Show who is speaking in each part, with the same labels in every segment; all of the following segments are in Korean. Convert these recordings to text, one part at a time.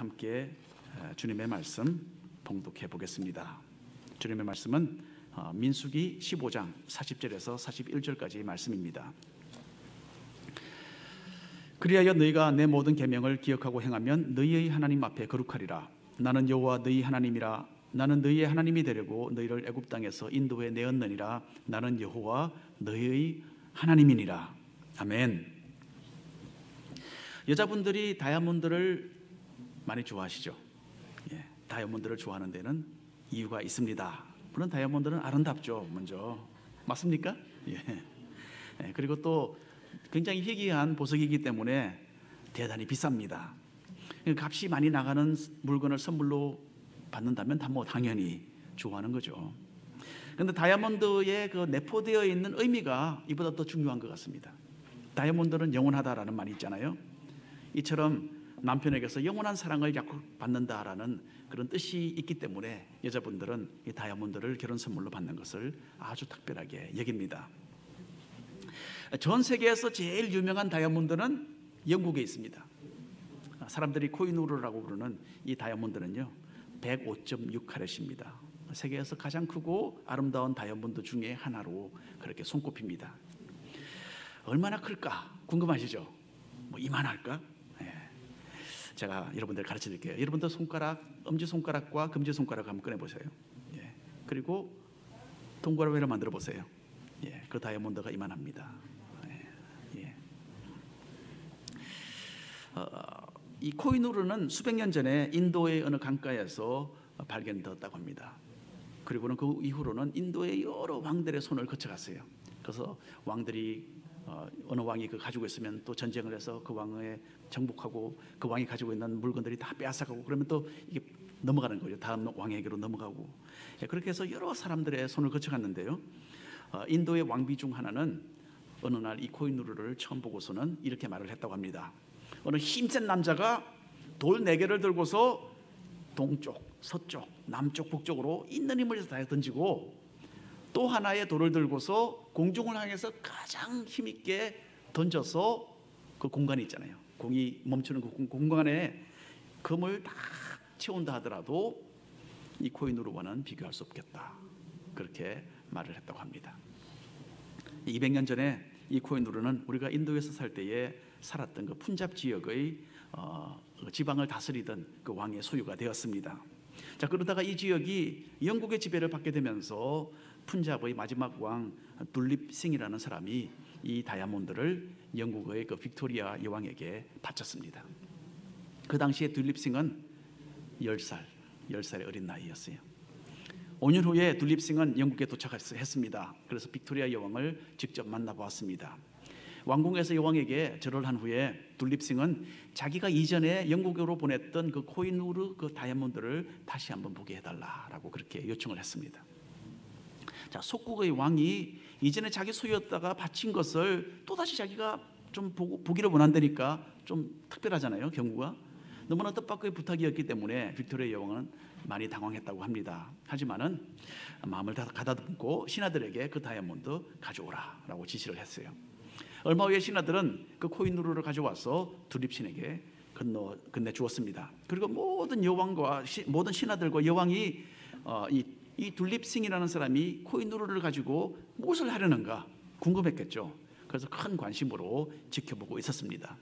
Speaker 1: 함께 주님의 말씀 봉독해 보겠습니다. 주님의 말씀은 민수기 15장 40절에서 41절까지 말씀입니다. 그리하여 너희가 내 모든 계명을 기억하고 행하면 너희의 하나님 앞에 거룩하리라. 나는 여호와 너희 하나님이라. 나는 너희의 하나님이 되려고 너희를 애굽 땅에서 인도해 내었느니라. 나는 여호와 너희의 하나님이니라. 아멘. 여자분들이 다이아몬드를 많이 좋아하시죠? 예, 다이아몬드를 좋아하는 데는 이유가 있습니다. 물론 다이아몬드는 아름답죠, 먼저. 맞습니까? 예. 그리고 또 굉장히 희귀한 보석이기 때문에 대단히 비쌉니다. 값이 많이 나가는 물건을 선물로 받는다면 당연히 좋아하는 거죠. 그런데 다이아몬드에 그 내포되어 있는 의미가 이보다 더 중요한 것 같습니다. 다이아몬드는 영원하다라는 말이 있잖아요. 이처럼 남편에게서 영원한 사랑을 약속받는다라는 그런 뜻이 있기 때문에 여자분들은 이 다이아몬드를 결혼 선물로 받는 것을 아주 특별하게 여깁니다. 전 세계에서 제일 유명한 다이아몬드는 영국에 있습니다. 사람들이 코히누르라고 부르는 이 다이아몬드는요 105.6카렛입니다. 세계에서 가장 크고 아름다운 다이아몬드 중에 하나로 그렇게 손꼽힙니다. 얼마나 클까 궁금하시죠? 뭐 이만할까? 제가 여러분들 가르쳐 드릴게요. 여러분들 손가락, 엄지손가락과 금지손가락 한번 꺼내보세요. 예. 그리고 동그라미를 만들어 보세요. 예. 그 다이아몬드가 이만합니다. 예. 이 코히누르는 수백 년 전에 인도의 어느 강가에서 발견되었다고 합니다. 그리고는 그 이후로는 인도의 여러 왕들의 손을 거쳐갔어요. 그래서 왕들이 어느 왕이 그 가지고 있으면 또 전쟁을 해서 그 왕에 정복하고 그 왕이 가지고 있는 물건들이 다 빼앗아가고 그러면 또 이게 넘어가는 거죠. 다음 왕에게로 넘어가고. 그렇게 해서 여러 사람들의 손을 거쳐갔는데요. 인도의 왕비 중 하나는 어느 날 이 코히누르를 처음 보고서는 이렇게 말을 했다고 합니다. 어느 힘센 남자가 돌 4개를 들고서 동쪽, 서쪽, 남쪽, 북쪽으로 있는 힘을 다 던지고 또 하나의 돌을 들고서 공중을 향해서 가장 힘있게 던져서 그 공간이 있잖아요. 공이 멈추는 그 공간에 금을 다 채운다 하더라도 이 코히누르와는 비교할 수 없겠다. 그렇게 말을 했다고 합니다. 200년 전에 이 코히누르는 우리가 인도에서 살 때에 살았던 그 푼잡 지역의 지방을 다스리던 그 왕의 소유가 되었습니다. 자, 그러다가 이 지역이 영국의 지배를 받게 되면서 푼잡의 마지막 왕 둘립싱이라는 사람이 이 다이아몬드를 영국의 그 빅토리아 여왕에게 바쳤습니다. 그 당시에 둘립싱은 10살의 어린 나이였어요. 5년 후에 둘립싱은 영국에 도착했습니다. 그래서 빅토리아 여왕을 직접 만나보았습니다. 왕궁에서 여왕에게 절을 한 후에 둘립싱은 자기가 이전에 영국으로 보냈던 그 코히누르 그 다이아몬드를 다시 한번 보게 해달라라고 그렇게 요청을 했습니다. 자, 속국의 왕이 이전에 자기 소유였다가 바친 것을 또다시 자기가 좀 보기를 원한다니까 좀 특별하잖아요. 경우가 너무나 뜻밖의 부탁이었기 때문에 빅토리아 여왕은 많이 당황했다고 합니다. 하지만은 마음을 다 가다듬고 신하들에게 그 다이아몬드 가져오라라고 지시를 했어요. 얼마 후에 신하들은 그 코히누르를 가져와서 둘립신에게 건네 주었습니다. 그리고 모든 여왕과 모든 신하들과 여왕이 이 둘립싱이라는 사람이 코히누르를 가지고 무엇을 하려는가 궁금했겠죠. 그래서 큰 관심으로 지켜보고 있었습니다.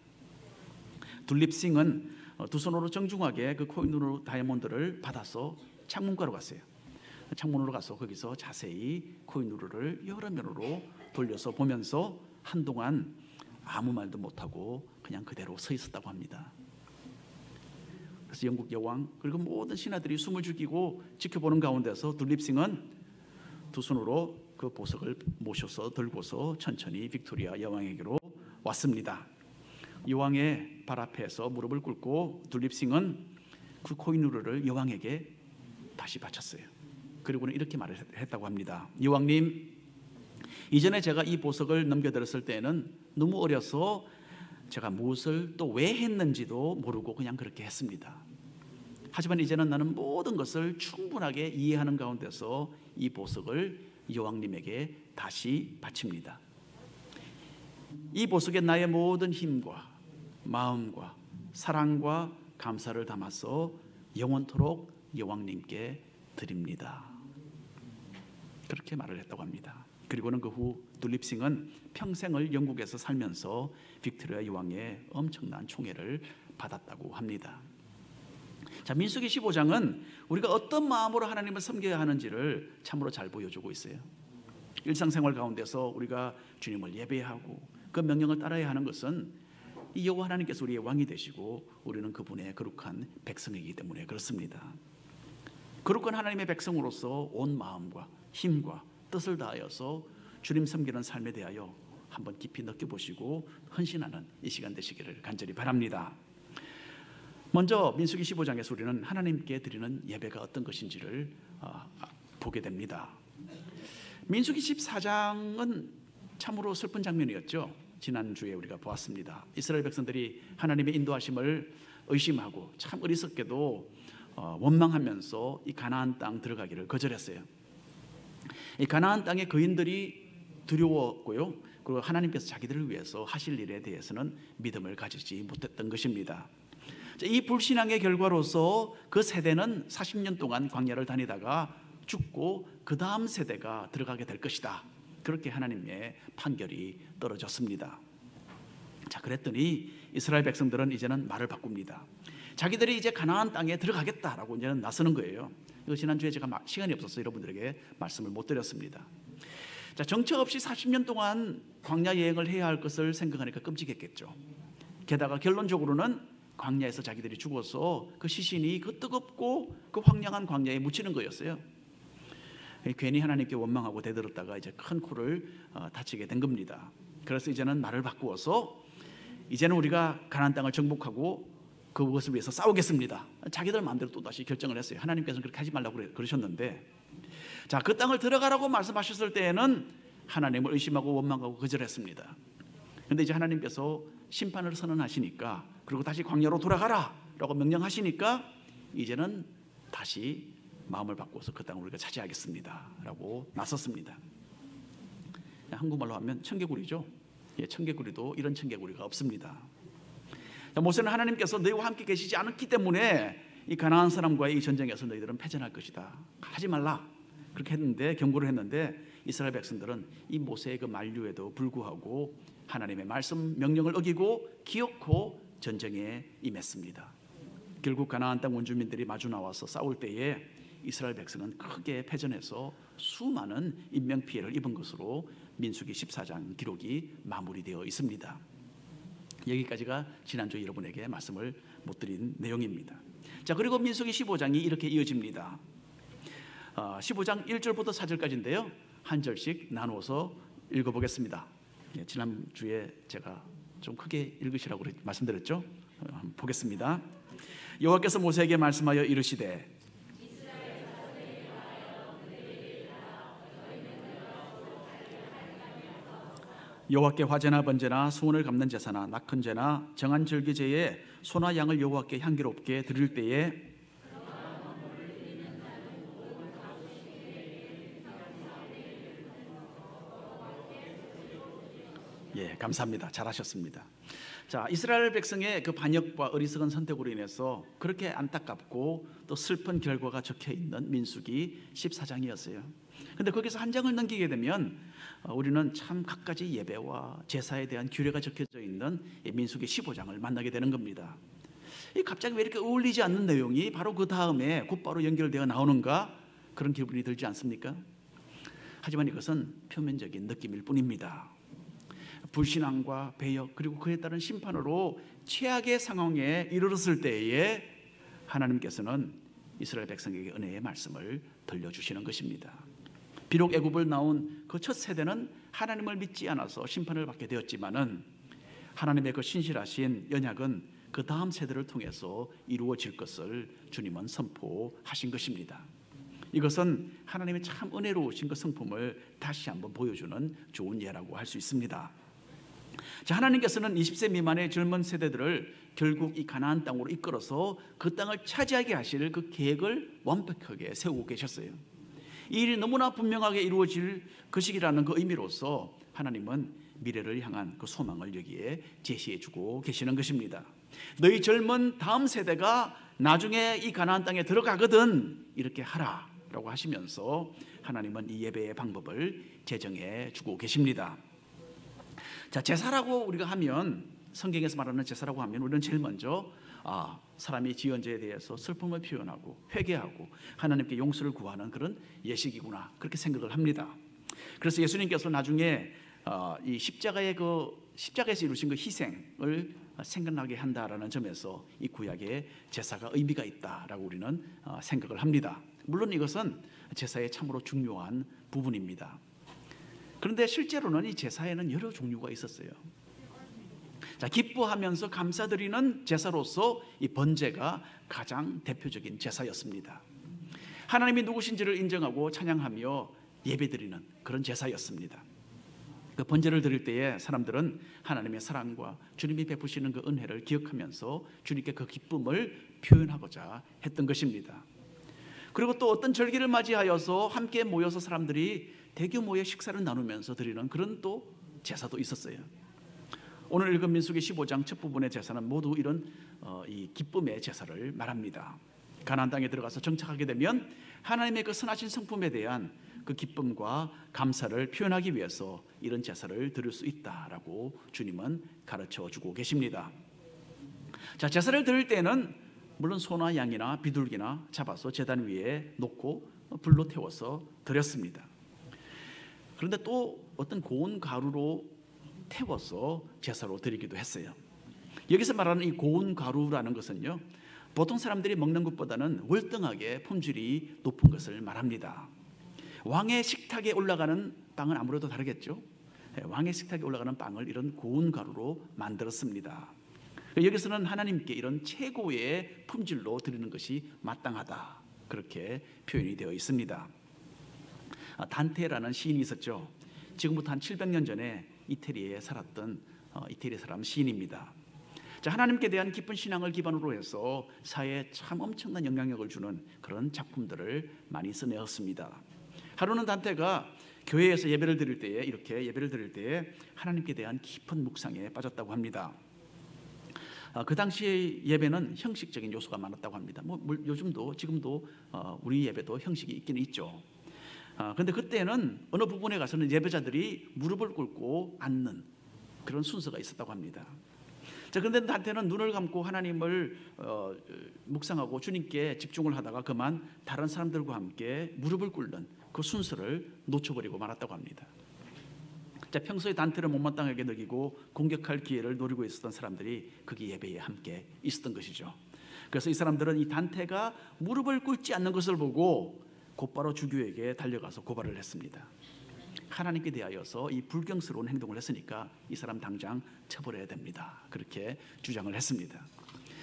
Speaker 1: 둘립싱은 두 손으로 정중하게 그 코히누르 다이아몬드를 받아서 창문가로 갔어요. 창문으로 가서 거기서 자세히 코히누르를 여러 면으로 돌려서 보면서 한동안 아무 말도 못하고 그냥 그대로 서 있었다고 합니다. 그래서 영국 여왕 그리고 모든 신하들이 숨을 죽이고 지켜보는 가운데서 둘립싱은 두 손으로 그 보석을 모셔서 들고서 천천히 빅토리아 여왕에게로 왔습니다. 여왕의 발 앞에서 무릎을 꿇고 둘립싱은 그 코히누르를 여왕에게 다시 바쳤어요. 그리고는 이렇게 말을 했다고 합니다. 여왕님, 이전에 제가 이 보석을 넘겨드렸을 때는 너무 어려서 제가 무엇을 또 왜 했는지도 모르고 그냥 그렇게 했습니다. 하지만 이제는 나는 모든 것을 충분하게 이해하는 가운데서 이 보석을 여왕님에게 다시 바칩니다. 이 보석에 나의 모든 힘과 마음과 사랑과 감사를 담아서 영원토록 여왕님께 드립니다. 그렇게 말을 했다고 합니다. 그리고는 그 후 둘립싱은 평생을 영국에서 살면서 빅토리아 여왕의 엄청난 총애를 받았다고 합니다. 자, 민수기 15장은 우리가 어떤 마음으로 하나님을 섬겨야 하는지를 참으로 잘 보여주고 있어요. 일상생활 가운데서 우리가 주님을 예배하고 그 명령을 따라야 하는 것은 이 여호와 하나님께서 우리의 왕이 되시고 우리는 그분의 거룩한 백성이기 때문에 그렇습니다. 거룩한 하나님의 백성으로서 온 마음과 힘과 뜻을 다하여서 주님 섬기는 삶에 대하여 한번 깊이 느껴보시고 헌신하는 이 시간 되시기를 간절히 바랍니다. 먼저 민수기 15장에서 우리는 하나님께 드리는 예배가 어떤 것인지를 보게 됩니다. 민수기 14장은 참으로 슬픈 장면이었죠. 지난주에 우리가 보았습니다. 이스라엘 백성들이 하나님의 인도하심을 의심하고 참 어리석게도 원망하면서 이 가나안 땅 들어가기를 거절했어요. 이 가나안 땅의 거인들이 두려웠고요, 그리고 하나님께서 자기들을 위해서 하실 일에 대해서는 믿음을 가지지 못했던 것입니다. 이 불신앙의 결과로서 그 세대는 40년 동안 광야를 다니다가 죽고 그 다음 세대가 들어가게 될 것이다, 그렇게 하나님의 판결이 떨어졌습니다. 자, 그랬더니 이스라엘 백성들은 이제는 말을 바꿉니다. 자기들이 이제 가나안 땅에 들어가겠다라고 이제는 나서는 거예요. 이거 지난주에 제가 시간이 없어서 여러분들에게 말씀을 못 드렸습니다. 자, 정처 없이 40년 동안 광야 여행을 해야 할 것을 생각하니까 끔찍했겠죠. 게다가 결론적으로는 광야에서 자기들이 죽어서 그 시신이 그 뜨겁고 그 황량한 광야에 묻히는 거였어요. 괜히 하나님께 원망하고 대들었다가 이제 큰 코를 다치게 된 겁니다. 그래서 이제는 말을 바꾸어서 이제는 우리가 가나안 땅을 정복하고 그것을 위해서 싸우겠습니다. 자기들 마음대로 또 다시 결정을 했어요. 하나님께서는 그렇게 하지 말라고 그러셨는데, 자, 그 땅을 들어가라고 말씀하셨을 때에는 하나님을 의심하고 원망하고 거절했습니다. 그런데 이제 하나님께서 심판을 선언하시니까, 그리고 다시 광야로 돌아가라 라고 명령하시니까 이제는 다시 마음을 바꿔서 그 땅을 우리가 차지하겠습니다 라고 나섰습니다. 한국말로 하면 청개구리죠. 청개구리도 이런 청개구리가 없습니다. 모세는 하나님께서 너희와 함께 계시지 않았기 때문에 이 가나안 사람과의 이 전쟁에서 너희들은 패전할 것이다, 하지 말라, 그렇게 했는데, 경고를 했는데 이스라엘 백성들은 이 모세의 그 만류에도 불구하고 하나님의 말씀 명령을 어기고 기어코 전쟁에 임했습니다. 결국 가나안 땅 원주민들이 마주 나와서 싸울 때에 이스라엘 백성은 크게 패전해서 수많은 인명피해를 입은 것으로 민수기 14장 기록이 마무리되어 있습니다. 여기까지가 지난주에 여러분에게 말씀을 못 드린 내용입니다. 자, 그리고 민수기 15장이 이렇게 이어집니다. 15장 1절부터 4절까지인데요, 한 절씩 나누어서 읽어보겠습니다. 지난주에 제가 좀 크게 읽으시라고 말씀드렸죠. 한번 보겠습니다. 여호와께서 모세에게 말씀하여 이르시되 여호와께 화제나 번제나 소원을 갚는 제사나 낙헌 제나 정한 절기제에 소나 양을 여호와께 향기롭게 드릴 때에 감사합니다. 잘하셨습니다. 자, 이스라엘 백성의 그 반역과 어리석은 선택으로 인해서 그렇게 안타깝고 또 슬픈 결과가 적혀 있는 민수기 14장이었어요. 그런데 거기서 한 장을 넘기게 되면 우리는 참 갖가지 예배와 제사에 대한 규례가 적혀져 있는 민수기 15장을 만나게 되는 겁니다. 갑자기 왜 이렇게 어울리지 않는 내용이 바로 그 다음에 곧바로 연결되어 나오는가, 그런 기분이 들지 않습니까? 하지만 이것은 표면적인 느낌일 뿐입니다. 불신앙과 배역 그리고 그에 따른 심판으로 최악의 상황에 이르렀을 때에 하나님께서는 이스라엘 백성에게 은혜의 말씀을 들려주시는 것입니다. 비록 애굽을 나온 그 첫 세대는 하나님을 믿지 않아서 심판을 받게 되었지만은 하나님의 그 신실하신 언약은 그 다음 세대를 통해서 이루어질 것을 주님은 선포하신 것입니다. 이것은 하나님의 참 은혜로우신 그 성품을 다시 한번 보여주는 좋은 예라고 할 수 있습니다. 자, 하나님께서는 20세 미만의 젊은 세대들을 결국 이 가나안 땅으로 이끌어서 그 땅을 차지하게 하실 그 계획을 완벽하게 세우고 계셨어요. 이 일이 너무나 분명하게 이루어질 것이라는 그 의미로서 하나님은 미래를 향한 그 소망을 여기에 제시해 주고 계시는 것입니다. 너희 젊은 다음 세대가 나중에 이 가나안 땅에 들어가거든 이렇게 하라라고 하시면서 하나님은 이 예배의 방법을 제정해 주고 계십니다. 자, 제사라고 우리가 하면, 성경에서 말하는 제사라고 하면 우리는 제일 먼저 사람이 지은 죄에 대해서 슬픔을 표현하고 회개하고 하나님께 용서를 구하는 그런 예식이구나, 그렇게 생각을 합니다. 그래서 예수님께서 나중에 이 십자가에서 이루신 그 희생을 생각나게 한다라는 점에서 이 구약의 제사가 의미가 있다라고 우리는 생각을 합니다. 물론 이것은 제사의 참으로 중요한 부분입니다. 그런데 실제로는 이 제사에는 여러 종류가 있었어요. 자, 기뻐하면서 감사드리는 제사로서 이 번제가 가장 대표적인 제사였습니다. 하나님이 누구신지를 인정하고 찬양하며 예배드리는 그런 제사였습니다. 그 번제를 드릴 때에 사람들은 하나님의 사랑과 주님이 베푸시는 그 은혜를 기억하면서 주님께 그 기쁨을 표현하고자 했던 것입니다. 그리고 또 어떤 절기를 맞이하여서 함께 모여서 사람들이 대규모의 식사를 나누면서 드리는 그런 또 제사도 있었어요. 오늘 읽은 민수기 15장 첫 부분의 제사는 모두 이런 이 기쁨의 제사를 말합니다. 가나안 땅에 들어가서 정착하게 되면 하나님의 그 선하신 성품에 대한 그 기쁨과 감사를 표현하기 위해서 이런 제사를 드릴 수 있다라고 주님은 가르쳐 주고 계십니다. 자, 제사를 드릴 때는 물론 소나 양이나 비둘기나 잡아서 제단 위에 놓고 불로 태워서 드렸습니다. 그런데 또 어떤 고운 가루로 태워서 제사로 드리기도 했어요. 여기서 말하는 이 고운 가루라는 것은요, 보통 사람들이 먹는 것보다는 월등하게 품질이 높은 것을 말합니다. 왕의 식탁에 올라가는 빵은 아무래도 다르겠죠. 왕의 식탁에 올라가는 빵을 이런 고운 가루로 만들었습니다. 여기서는 하나님께 이런 최고의 품질로 드리는 것이 마땅하다, 그렇게 표현이 되어 있습니다. 단테라는 시인이 있었죠. 지금부터 한 700년 전에 이태리에 살았던 이태리 사람 시인입니다. 자, 하나님께 대한 깊은 신앙을 기반으로 해서 사회에 참 엄청난 영향력을 주는 그런 작품들을 많이 써내었습니다. 하루는 단테가 교회에서 예배를 드릴 때에 이렇게 예배를 드릴 때에 하나님께 대한 깊은 묵상에 빠졌다고 합니다. 그 당시의 예배는 형식적인 요소가 많았다고 합니다. 요즘도 지금도 우리 예배도 형식이 있기는 있죠. 그런데 그때는 어느 부분에 가서는 예배자들이 무릎을 꿇고 앉는 그런 순서가 있었다고 합니다. 자, 그런데 단테는 눈을 감고 하나님을 묵상하고 주님께 집중을 하다가 그만 다른 사람들과 함께 무릎을 꿇는 그 순서를 놓쳐버리고 말았다고 합니다. 자, 평소에 단테를 못마땅하게 느끼고 공격할 기회를 노리고 있었던 사람들이 거기 예배에 함께 있었던 것이죠. 그래서 이 사람들은 이 단테가 무릎을 꿇지 않는 것을 보고 곧바로 주교에게 달려가서 고발을 했습니다. 하나님께 대하여서 이 불경스러운 행동을 했으니까 이 사람 당장 처벌해야 됩니다, 그렇게 주장을 했습니다.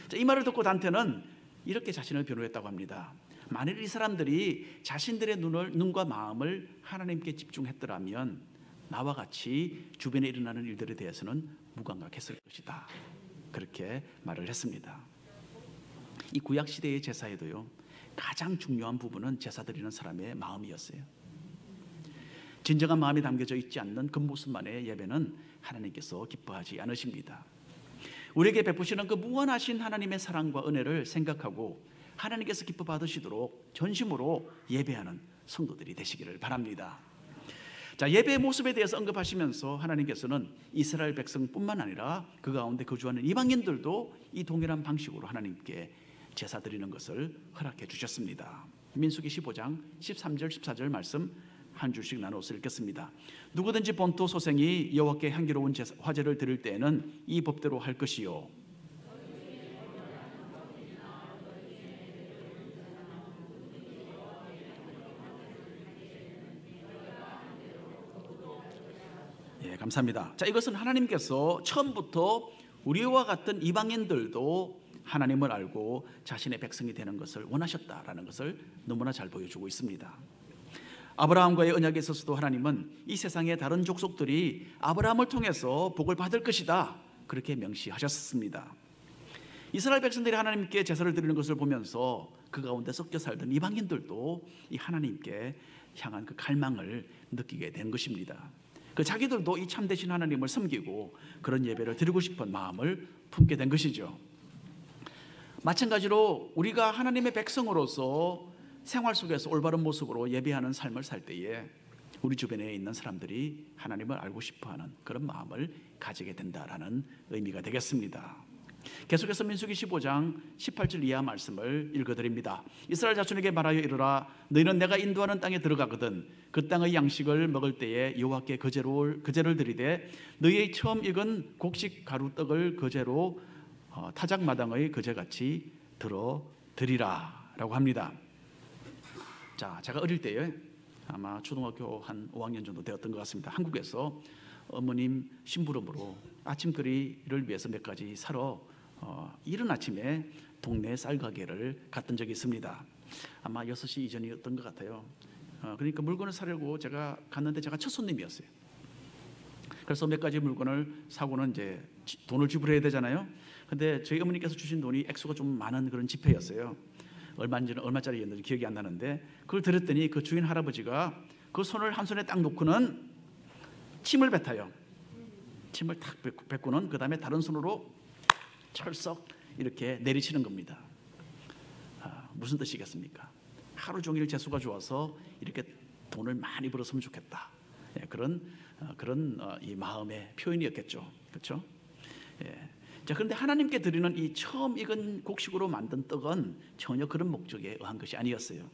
Speaker 1: 자, 이 말을 듣고 단테는 이렇게 자신을 변호했다고 합니다. 만일 이 사람들이 자신들의 눈과 마음을 하나님께 집중했더라면 나와 같이 주변에 일어나는 일들에 대해서는 무감각했을 것이다, 그렇게 말을 했습니다. 이 구약시대의 제사에도요, 가장 중요한 부분은 제사 드리는 사람의 마음이었어요. 진정한 마음이 담겨져 있지 않는 겉모습만의 예배는 하나님께서 기뻐하지 않으십니다. 우리에게 베푸시는 그 무한하신 하나님의 사랑과 은혜를 생각하고 하나님께서 기뻐 받으시도록 전심으로 예배하는 성도들이 되시기를 바랍니다. 자, 예배의 모습에 대해서 언급하시면서 하나님께서는 이스라엘 백성뿐만 아니라 그 가운데 거주하는 이방인들도 이 동일한 방식으로 하나님께 제사 드리는 것을 허락해 주셨습니다. 민수기 15장 13절 14절 말씀 한 줄씩 나눠서 읽겠습니다. 누구든지 본토 소생이 여호와께 향기로운 화제를 드릴 때에는 이 법대로 할 것이요, 감사합니다. 자, 이것은 하나님께서 처음부터 우리와 같은 이방인들도 하나님을 알고 자신의 백성이 되는 것을 원하셨다라는 것을 너무나 잘 보여주고 있습니다. 아브라함과의 언약에 있어서도 하나님은 이 세상의 다른 족속들이 아브라함을 통해서 복을 받을 것이다, 그렇게 명시하셨습니다. 이스라엘 백성들이 하나님께 제사를 드리는 것을 보면서 그 가운데 섞여 살던 이방인들도 이 하나님께 향한 그 갈망을 느끼게 된 것입니다. 그 자기들도 이 참되신 하나님을 섬기고 그런 예배를 드리고 싶은 마음을 품게 된 것이죠. 마찬가지로 우리가 하나님의 백성으로서 생활 속에서 올바른 모습으로 예배하는 삶을 살 때에 우리 주변에 있는 사람들이 하나님을 알고 싶어하는 그런 마음을 가지게 된다라는 의미가 되겠습니다. 계속해서 민수기 15장 18절 이하 말씀을 읽어드립니다. 이스라엘 자손에게 말하여 이르라. 너희는 내가 인도하는 땅에 들어가거든 그 땅의 양식을 먹을 때에 여호와께 거제를 드리되 너희의 처음 익은 곡식 가루떡을 거제로 타작마당의 거제같이 드리라 라고 합니다. 자, 제가 어릴 때에 아마 초등학교 한 5학년 정도 되었던 것 같습니다. 한국에서 어머님 심부름으로 아침거리를 위해서 몇 가지 사러 이른 아침에 동네 쌀가게를 갔던 적이 있습니다. 아마 6시 이전이었던 것 같아요. 그러니까 물건을 사려고 제가 갔는데 제가 첫 손님이었어요. 그래서 몇 가지 물건을 사고는 이제 돈을 지불해야 되잖아요. 근데 저희 어머니께서 주신 돈이 액수가 좀 많은 그런 지폐였어요. 얼마짜리였는지 기억이 안 나는데 그걸 드렸더니 그 주인 할아버지가 그 손을 한 손에 딱 놓고는 침을 뱉어요. 침을 탁 뱉고는 그 다음에 다른 손으로 철썩 이렇게 내리치는 겁니다. 무슨 뜻이겠습니까? 하루 종일 재수가 좋아서 이렇게 돈을 많이 벌었으면 좋겠다. 그런 이 마음의 표현이었겠죠. 그렇죠? 자, 그런데 하나님께 드리는 이 처음 익은 곡식으로 만든 떡은 전혀 그런 목적에 의한 것이 아니었어요.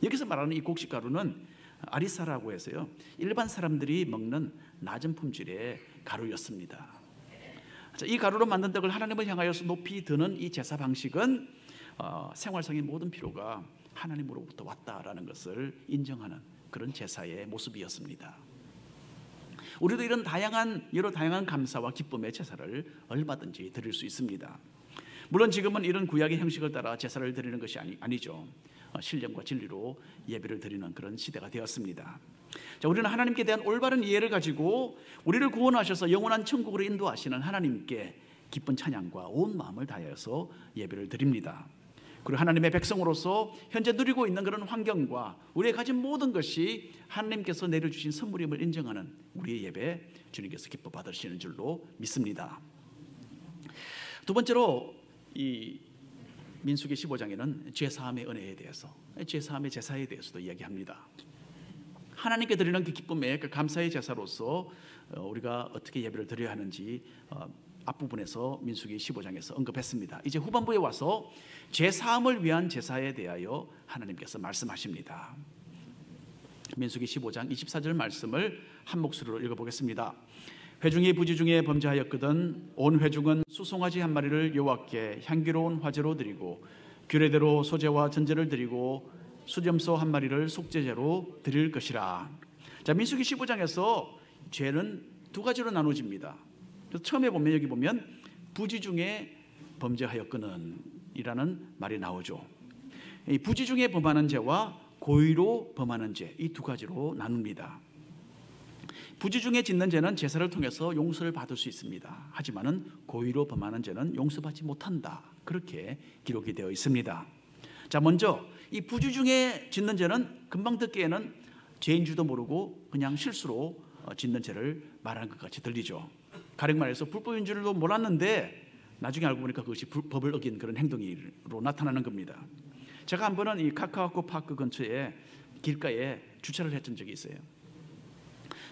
Speaker 1: 여기서 말하는 이 곡식 가루는 아리사라고 해서요, 일반 사람들이 먹는 낮은 품질의 가루였습니다. 자, 이 가루로 만든 떡을 하나님을 향하여서 높이 드는 이 제사 방식은 생활상의 모든 필요가 하나님으로부터 왔다라는 것을 인정하는 그런 제사의 모습이었습니다. 우리도 이런 여러 다양한 감사와 기쁨의 제사를 얼마든지 드릴 수 있습니다. 물론 지금은 이런 구약의 형식을 따라 제사를 드리는 것이 아니죠. 신령과 진리로 예배를 드리는 그런 시대가 되었습니다. 자, 우리는 하나님께 대한 올바른 이해를 가지고 우리를 구원하셔서 영원한 천국으로 인도하시는 하나님께 기쁜 찬양과 온 마음을 다해서 예배를 드립니다. 그리고 하나님의 백성으로서 현재 누리고 있는 그런 환경과 우리의 가진 모든 것이 하나님께서 내려주신 선물임을 인정하는 우리의 예배 주님께서 기뻐 받으시는 줄로 믿습니다. 두 번째로 이 민수기 15장에는 죄사함의 은혜에 대해서, 죄사함의 제사에 대해서도 이야기합니다. 하나님께 드리는 그 기쁨의 그 감사의 제사로서 우리가 어떻게 예배를 드려야 하는지 앞부분에서 민수기 15장에서 언급했습니다. 이제 후반부에 와서 죄사함을 위한 제사에 대하여 하나님께서 말씀하십니다. 민수기 15장 24절 말씀을 한 목소리로 읽어보겠습니다. 회중이 부지 중에 범죄하였거든 온 회중은 수송아지 한 마리를 여호와께 향기로운 화제로 드리고 규례대로 소제와 전제를 드리고 수염소 한 마리를 속죄제로 드릴 것이라. 자, 민수기 15장에서 죄는 두 가지로 나눠집니다. 그래서 처음에 보면 여기 보면 부지 중에 범죄하였거는 이라는 말이 나오죠. 이 부지 중에 범하는 죄와 고의로 범하는 죄, 이 두 가지로 나눕니다. 부지 중에 짓는 죄는 제사를 통해서 용서를 받을 수 있습니다. 하지만은 고의로 범하는 죄는 용서받지 못한다. 그렇게 기록이 되어 있습니다. 자, 먼저 이 부지 중에 짓는 죄는 금방 듣기에는 죄인 줄도 모르고 그냥 실수로 짓는 죄를 말하는 것 같이 들리죠. 가령 말해서 불법인 줄도 몰랐는데 나중에 알고 보니까 그것이 법을 어긴 그런 행동으로 나타나는 겁니다. 제가 한 번은 이 카카오코 파크 근처에 길가에 주차를 했던 적이 있어요.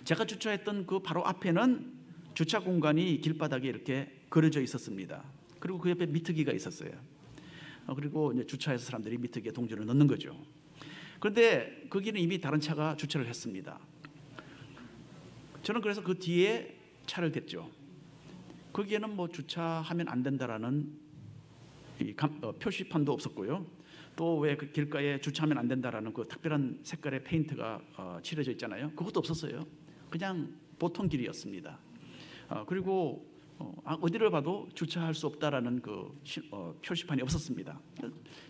Speaker 1: 제가 주차했던 그 바로 앞에는 주차 공간이 길바닥에 이렇게 그려져 있었습니다. 그리고 그 옆에 미트기가 있었어요. 그리고 이제 주차해서 사람들이 미트기에 동전을 넣는 거죠. 그런데 거기는 이미 다른 차가 주차를 했습니다. 저는 그래서 그 뒤에 차를 댔죠. 거기에는 뭐 주차하면 안 된다라는 표시판도 없었고요. 또 왜 그 길가에 주차하면 안 된다라는 그 특별한 색깔의 페인트가 칠해져 있잖아요. 그것도 없었어요. 그냥 보통 길이었습니다. 그리고 어디를 봐도 주차할 수 없다라는 그 표시판이 없었습니다.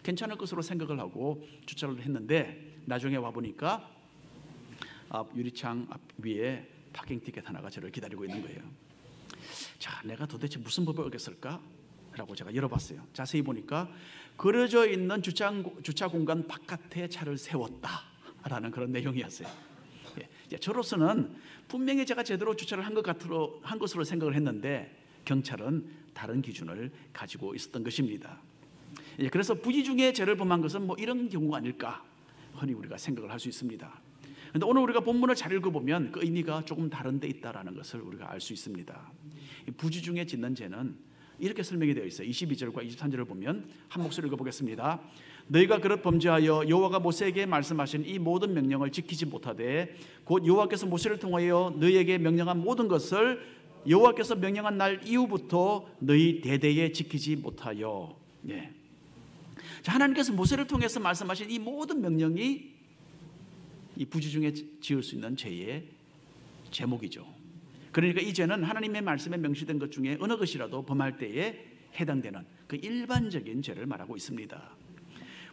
Speaker 1: 괜찮을 것으로 생각을 하고 주차를 했는데 나중에 와 보니까 앞 유리창 앞 위에 파킹 티켓 하나가 저를 기다리고 있는 거예요. 자, 내가 도대체 무슨 법을 어겼을까? 라고 제가 열어봤어요. 자세히 보니까 그려져 있는 주차 공간 바깥에 차를 세웠다라는 그런 내용이었어요. 저로서는 분명히 제가 제대로 주차를 한 것으로 생각을 했는데 경찰은 다른 기준을 가지고 있었던 것입니다. 그래서 부지 중에 죄를 범한 것은 뭐 이런 경우가 아닐까 흔히 우리가 생각을 할 수 있습니다. 그런데 오늘 우리가 본문을 잘 읽어보면 그 의미가 조금 다른 데 있다는 것을 우리가 알 수 있습니다. 부지 중에 짓는 죄는 이렇게 설명이 되어 있어요. 22절과 23절을 보면 한 목소리 읽어보겠습니다. 너희가 그릇 범죄하여 여호와가 모세에게 말씀하신 이 모든 명령을 지키지 못하되 곧 여호와께서 모세를 통하여 너희에게 명령한 모든 것을 여호와께서 명령한 날 이후부터 너희 대대에 지키지 못하여. 자, 하나님께서 모세를 통해서 말씀하신 이 모든 명령이 이 부지 중에 지을 수 있는 죄의 제목이죠. 그러니까 이 죄는 하나님의 말씀에 명시된 것 중에 어느 것이라도 범할 때에 해당되는 그 일반적인 죄를 말하고 있습니다.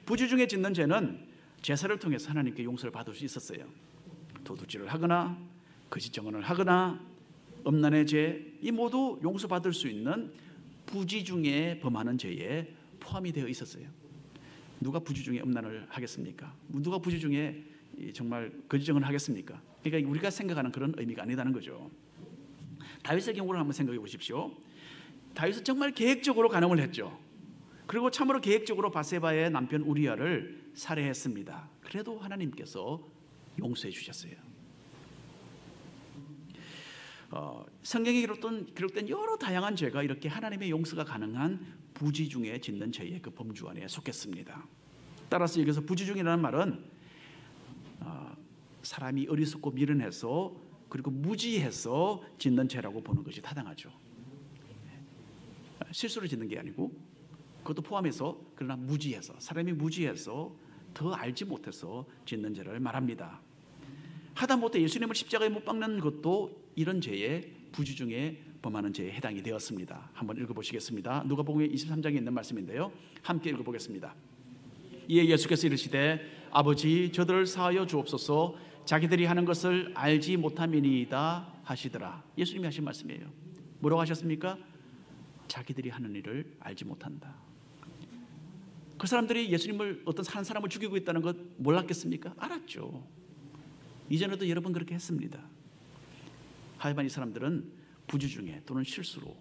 Speaker 1: 부지 중에 짓는 죄는 제사를 통해서 하나님께 용서를 받을 수 있었어요. 도둑질을 하거나 거짓 증언을 하거나 음란의 죄, 이 모두 용서받을 수 있는 부지 중에 범하는 죄에 포함이 되어 있었어요. 누가 부지 중에 음란을 하겠습니까? 누가 부지 중에 정말 거짓 증언을 하겠습니까? 그러니까 우리가 생각하는 그런 의미가 아니다는 거죠. 다윗의 경우를 한번 생각해 보십시오. 다윗은 정말 계획적으로 간음을 했죠. 그리고 참으로 계획적으로 바세바의 남편 우리아를 살해했습니다. 그래도 하나님께서 용서해 주셨어요. 성경에 기록된 여러 다양한 죄가 이렇게 하나님의 용서가 가능한 부지 중에 짓는 죄의 그 범주 안에 속했습니다. 따라서 여기서 부지 중이라는 말은 사람이 어리석고 미련해서 그리고 무지해서 짓는 죄라고 보는 것이 타당하죠. 실수로 짓는 게 아니고 그것도 포함해서 그러나 무지해서 사람이 무지해서 더 알지 못해서 짓는 죄를 말합니다. 하다못해 예수님을 십자가에 못 박는 것도 이런 죄의 부지 중에 범하는 죄에 해당이 되었습니다. 한번 읽어보시겠습니다. 누가복음 23장에 있는 말씀인데요, 함께 읽어보겠습니다. 이에 예수께서 이르시되 아버지 저들을 사하여 주옵소서 자기들이 하는 것을 알지 못함이니이다 하시더라. 예수님이 하신 말씀이에요. 뭐라고 하셨습니까? 자기들이 하는 일을 알지 못한다. 그 사람들이 예수님을 어떤 한 사람을 죽이고 있다는 것 몰랐겠습니까? 알았죠. 이전에도 여러 번 그렇게 했습니다. 하지만 이 사람들은 부주 중에 또는 실수로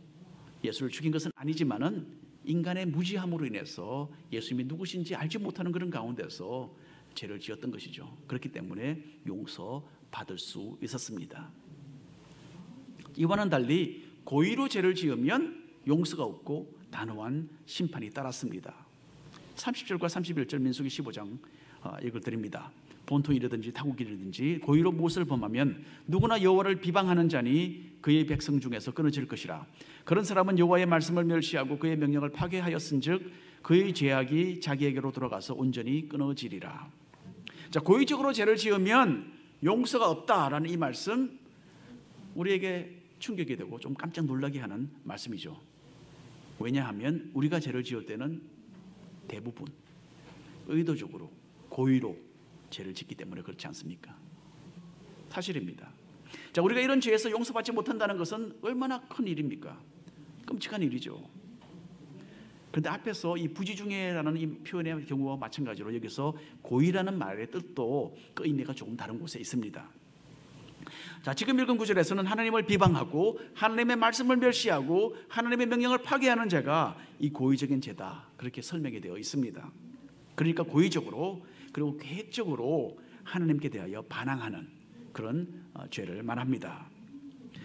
Speaker 1: 예수를 죽인 것은 아니지만은 인간의 무지함으로 인해서 예수님이 누구신지 알지 못하는 그런 가운데서 죄를 지었던 것이죠. 그렇기 때문에 용서받을 수 있었습니다. 이와는 달리 고의로 죄를 지으면 용서가 없고 단호한 심판이 따랐습니다. 30절과 31절 민수기 15장 읽을 드립니다. 본토일이든지 타국일이든지 고의로 무엇을 범하면 누구나 여호와를 비방하는 자니 그의 백성 중에서 끊어질 것이라. 그런 사람은 여호와의 말씀을 멸시하고 그의 명령을 파괴하였은즉 그의 죄악이 자기에게로 돌아가서 온전히 끊어지리라. 자, 고의적으로 죄를 지으면 용서가 없다라는 이 말씀, 우리에게 충격이 되고 좀 깜짝 놀라게 하는 말씀이죠. 왜냐하면 우리가 죄를 지을 때는 대부분 의도적으로 고의로 죄를 짓기 때문에 그렇지 않습니까? 사실입니다. 자, 우리가 이런 죄에서 용서받지 못한다는 것은 얼마나 큰 일입니까? 끔찍한 일이죠. 그런데 앞에서 이 부지중해라는 이 표현의 경우와 마찬가지로 여기서 고의라는 말의 뜻도 그 의미가 조금 다른 곳에 있습니다. 자, 지금 읽은 구절에서는 하나님을 비방하고 하나님의 말씀을 멸시하고 하나님의 명령을 파괴하는 죄가 이 고의적인 죄다, 그렇게 설명이 되어 있습니다. 그러니까 고의적으로 그리고 계획적으로 하나님께 대하여 반항하는 그런 죄를 말합니다.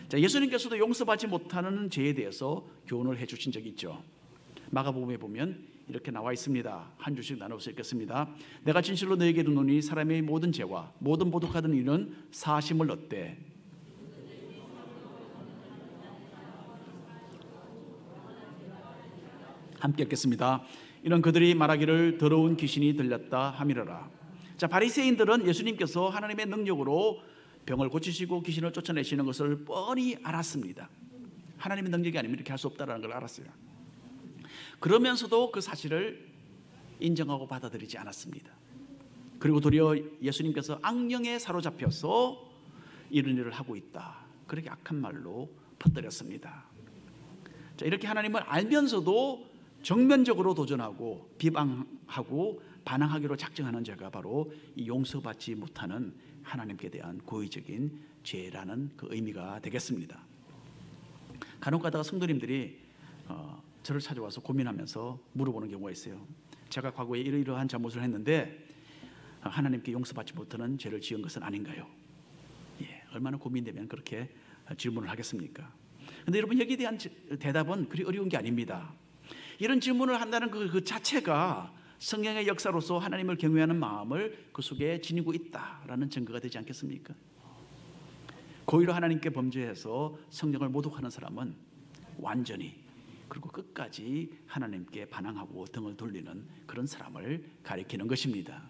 Speaker 1: 자, 예수님께서도 용서받지 못하는 죄에 대해서 교훈을 해주신 적이 있죠. 마가복음에 보면 이렇게 나와 있습니다. 한 줄씩 나눠서 읽겠습니다. 내가 진실로 너에게 이르노니 사람의 모든 죄와 모든 모독하던 일은 사심을 얻되 함께 읽겠습니다. 이런 그들이 말하기를 더러운 귀신이 들렸다 함이러라. 자, 바리새인들은 예수님께서 하나님의 능력으로 병을 고치시고 귀신을 쫓아내시는 것을 뻔히 알았습니다. 하나님의 능력이 아니면 이렇게 할 수 없다는 걸 알았어요. 그러면서도 그 사실을 인정하고 받아들이지 않았습니다. 그리고 도리어 예수님께서 악령에 사로잡혀서 이런 일을 하고 있다, 그렇게 악한 말로 퍼뜨렸습니다. 자, 이렇게 하나님을 알면서도 정면적으로 도전하고 비방하고 반항하기로 작정하는 죄가 바로 이 용서받지 못하는 하나님께 대한 고의적인 죄라는 그 의미가 되겠습니다. 간혹 가다가 성도님들이 저를 찾아와서 고민하면서 물어보는 경우가 있어요. 제가 과거에 이러이러한 잘못을 했는데 하나님께 용서받지 못하는 죄를 지은 것은 아닌가요? 예, 얼마나 고민되면 그렇게 질문을 하겠습니까? 그런데 여러분, 여기에 대한 대답은 그리 어려운 게 아닙니다. 이런 질문을 한다는 그 자체가 성령의 역사로서 하나님을 경외하는 마음을 그 속에 지니고 있다라는 증거가 되지 않겠습니까? 고의로 하나님께 범죄해서 성령을 모독하는 사람은 완전히 그리고 끝까지 하나님께 반항하고 등을 돌리는 그런 사람을 가리키는 것입니다.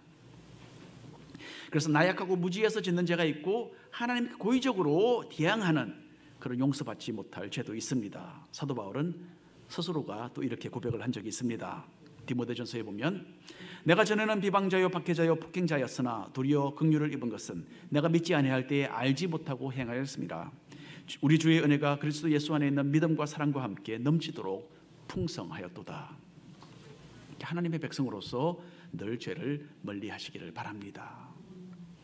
Speaker 1: 그래서 나약하고 무지해서 짓는 죄가 있고 하나님께 고의적으로 대항하는 그런 용서받지 못할 죄도 있습니다. 사도 바울은 스스로가 또 이렇게 고백을 한 적이 있습니다. 디모데전서에 보면 내가 전에는 비방자요 박해자요 폭행자였으나 도리어 긍휼을 입은 것은 내가 믿지 아니할 때에 알지 못하고 행하였습니다. 우리 주의 은혜가 그리스도 예수 안에 있는 믿음과 사랑과 함께 넘치도록 풍성하였도다. 하나님의 백성으로서 늘 죄를 멀리하시기를 바랍니다.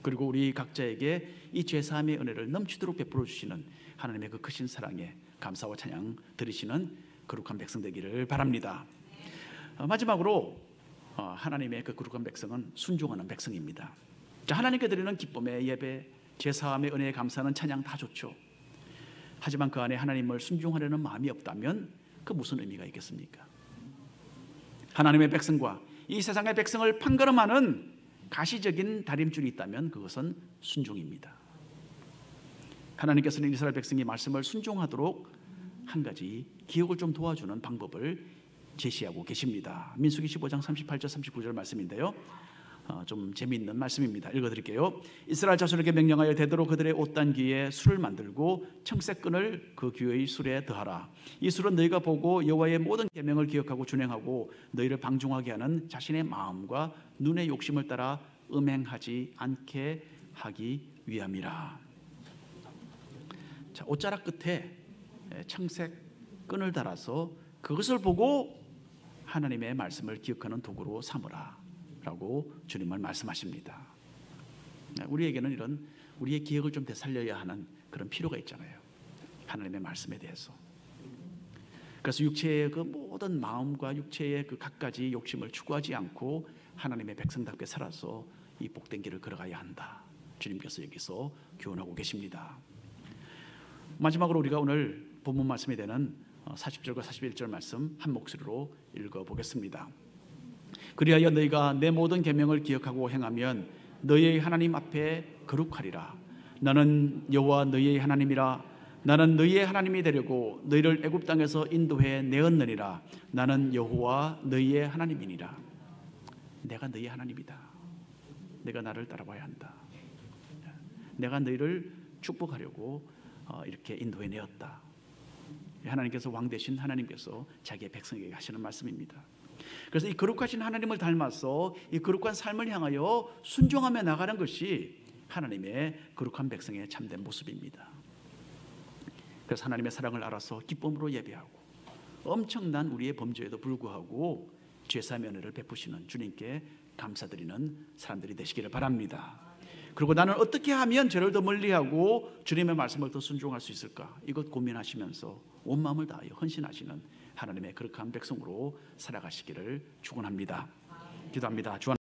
Speaker 1: 그리고 우리 각자에게 이 죄사함의 은혜를 넘치도록 베풀어 주시는 하나님의 그 크신 사랑에 감사와 찬양 드리시는 거룩한 백성 되기를 바랍니다. 마지막으로 하나님의 그 거룩한 백성은 순종하는 백성입니다. 하나님께 드리는 기쁨의 예배, 죄사함의 은혜에 감사하는 찬양 다 좋죠. 하지만 그 안에 하나님을 순종하려는 마음이 없다면 그 무슨 의미가 있겠습니까? 하나님의 백성과 이 세상의 백성을 판가름하는 가시적인 다림줄이 있다면 그것은 순종입니다. 하나님께서는 이스라엘 백성이 말씀을 순종하도록 한 가지 기억을 좀 도와주는 방법을 제시하고 계십니다. 민수기 15장 38절 39절 말씀인데요, 좀 재미있는 말씀입니다. 읽어드릴게요. 이스라엘 자손에게 명령하여 되도록 그들의 옷단귀에 술을 만들고 청색끈을 그 귀의 술에 더하라. 이 술은 너희가 보고 여호와의 모든 계명을 기억하고 준행하고 너희를 방종하게 하는 자신의 마음과 눈의 욕심을 따라 음행하지 않게 하기 위함이라. 자, 옷자락 끝에 청색끈을 달아서 그것을 보고 하나님의 말씀을 기억하는 도구로 삼으라 라고 주님은 말씀하십니다. 우리에게는 이런 우리의 기억을 좀 되살려야 하는 그런 필요가 있잖아요. 하나님의 말씀에 대해서. 그래서 육체의 그 모든 마음과 육체의 그 갖가지 욕심을 추구하지 않고 하나님의 백성답게 살아서 이 복된 길을 걸어가야 한다. 주님께서 여기서 교훈하고 계십니다. 마지막으로 우리가 오늘 본문 말씀이 되는 40절과 41절 말씀 한 목소리로 읽어보겠습니다. 그리하여 너희가 내 모든 계명을 기억하고 행하면 너희의 하나님 앞에 거룩하리라. 나는 여호와 너희의 하나님이라. 나는 너희의 하나님이 되려고 너희를 애굽 땅에서 인도해 내었느니라. 나는 여호와 너희의 하나님이니라. 내가 너희의 하나님이다. 내가 나를 따라와야 한다. 내가 너희를 축복하려고 이렇게 인도해 내었다. 하나님께서 왕 되신 하나님께서 자기의 백성에게 하시는 말씀입니다. 그래서 이 거룩하신 하나님을 닮아서 이 거룩한 삶을 향하여 순종하며 나가는 것이 하나님의 거룩한 백성의 참된 모습입니다. 그래서 하나님의 사랑을 알아서 기쁨으로 예배하고 엄청난 우리의 범죄에도 불구하고 죄사함의 은혜를 베푸시는 주님께 감사드리는 사람들이 되시기를 바랍니다. 그리고 나는 어떻게 하면 죄를 더 멀리하고 주님의 말씀을 더 순종할 수 있을까? 이것 고민하시면서 온 마음을 다하여 헌신하시는 하나님의 거룩한 백성으로 살아가시기를 축원합니다. 기도합니다.